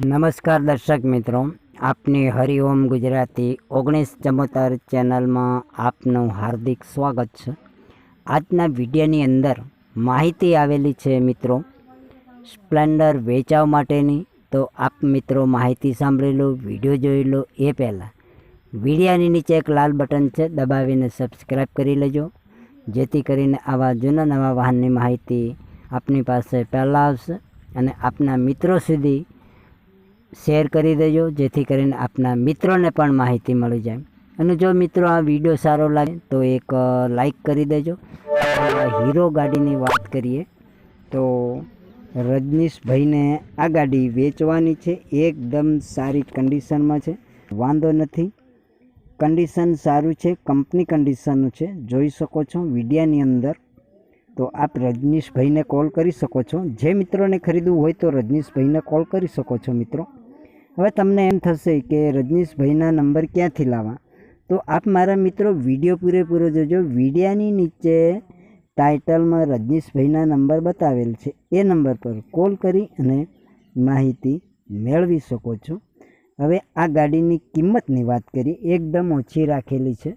નમસ્કાર દર્શક મિત્રો, આપની હરિઓમ ગુજરાતી 1974 ચેનલમાં આપનું હાર્દિક સ્વાગત છે। આજના વિડીયોની અંદર માહિતી આવેલી છે મિત્રો સ્પ્લેન્ડર વેચાવ માટેની। તો આપ મિત્રો માહિતી સાંભળી લો, વિડીયો જોઈ લો એ પહેલાં વિડીયોની નીચે એક લાલ બટન છે, દબાવીને સબસ્ક્રાઈબ કરી લેજો, જેથી કરીને આવા જૂના નવા વાહનની માહિતી આપની પાસે પહેલાં આવશે અને આપના મિત્રો સુધી શેર કરી દેજો, જેથી કરીને આપના મિત્રોને પણ માહિતી મળી જાય। અને જો મિત્રો આ વિડીયો સારો લાગે તો એક લાઈક કરી દેજો। હીરો ગાડીની વાત કરીએ તો રજનીશભાઈને આ ગાડી વેચવાની છે। એકદમ સારી કન્ડિશનમાં છે, વાંધો નથી, કન્ડિશન સારું છે, કંપની કન્ડિશનનું છે, જોઈ શકો છો વિડીયાની અંદર। તો આપ રજનીશભાઈને કોલ કરી શકો છો। જે મિત્રોને ખરીદવું હોય તો રજનીશભાઈને કોલ કરી શકો છો મિત્રો। હવે તમને એમ થશે કે રજનીશભાઈના નંબર ક્યાંથી લાવવા, તો આપ મારા મિત્રો વિડીયો પૂરેપૂરો જોજો। વિડીયાની નીચે ટાઇટલમાં રજનીશભાઈના નંબર બતાવેલ છે, એ નંબર પર કોલ કરી અને માહિતી મેળવી શકો છો। હવે આ ગાડીની કિંમતની વાત કરીએ, એકદમ ઓછી રાખેલી છે।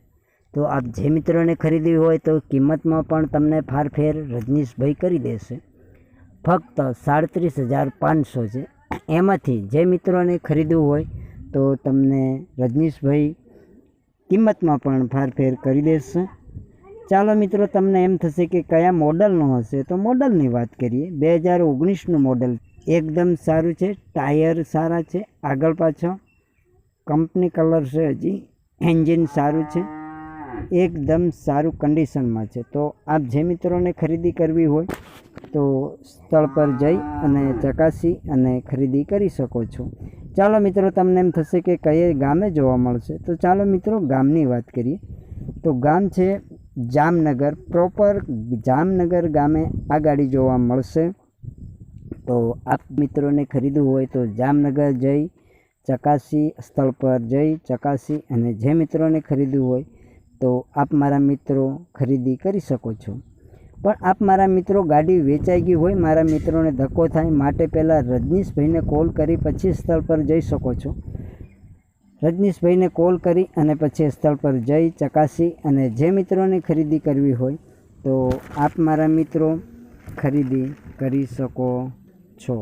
તો આપ જે મિત્રોને ખરીદવી હોય તો કિંમતમાં પણ તમને ફારફેર રજનીશભાઈ કરી દેશે। ફક્ત 37,500 છે। એમાંથી જે મિત્રોને ખરીદવું હોય તો તમને રજનીશભાઈ કિંમતમાં પણ ફારફેર કરી દેશે। ચાલો મિત્રો, તમને એમ થશે કે કયા મોડલનો હશે, તો મોડલની વાત કરીએ। 2019નું મોડલ, એકદમ સારું છે, ટાયર સારા છે, આગળ પાછળ કંપની કલર છે, હજી એન્જિન સારું છે, એકદમ સારું કન્ડિશનમાં છે। તો આપ જે મિત્રોને ખરીદી કરવી હોય તો સ્થળ પર જઈ અને ચકાસી અને ખરીદી કરી શકો છો। ચાલો મિત્રો, તમને એમ થશે કે કઈ ગામે જોવા મળશે, તો ચાલો મિત્રો ગામની વાત કરીએ। તો ગામ છે જામનગર, પ્રોપર જામનગર ગામે આ ગાડી જોવા મળશે। તો આપ મિત્રોને ખરીદવું હોય તો જામનગર જઈ ચકાસી, સ્થળ પર જઈ ચકાસી અને જે મિત્રોને ખરીદવું હોય તો આપ મારા મિત્રો ખરીદી કરી શકો છો। પણ આપ મારા મિત્રો ગાડી વેચાઈ ગઈ હોય, મારા મિત્રોને ધક્કો થાય માટે પહેલાં રજનીશભાઈને કોલ કરી પછી સ્થળ પર જઈ શકો છો। રજનીશભાઈને કોલ કરી અને પછી સ્થળ પર જઈ ચકાસી અને જે મિત્રોને ખરીદી કરવી હોય તો આપ મારા મિત્રો ખરીદી કરી શકો છો।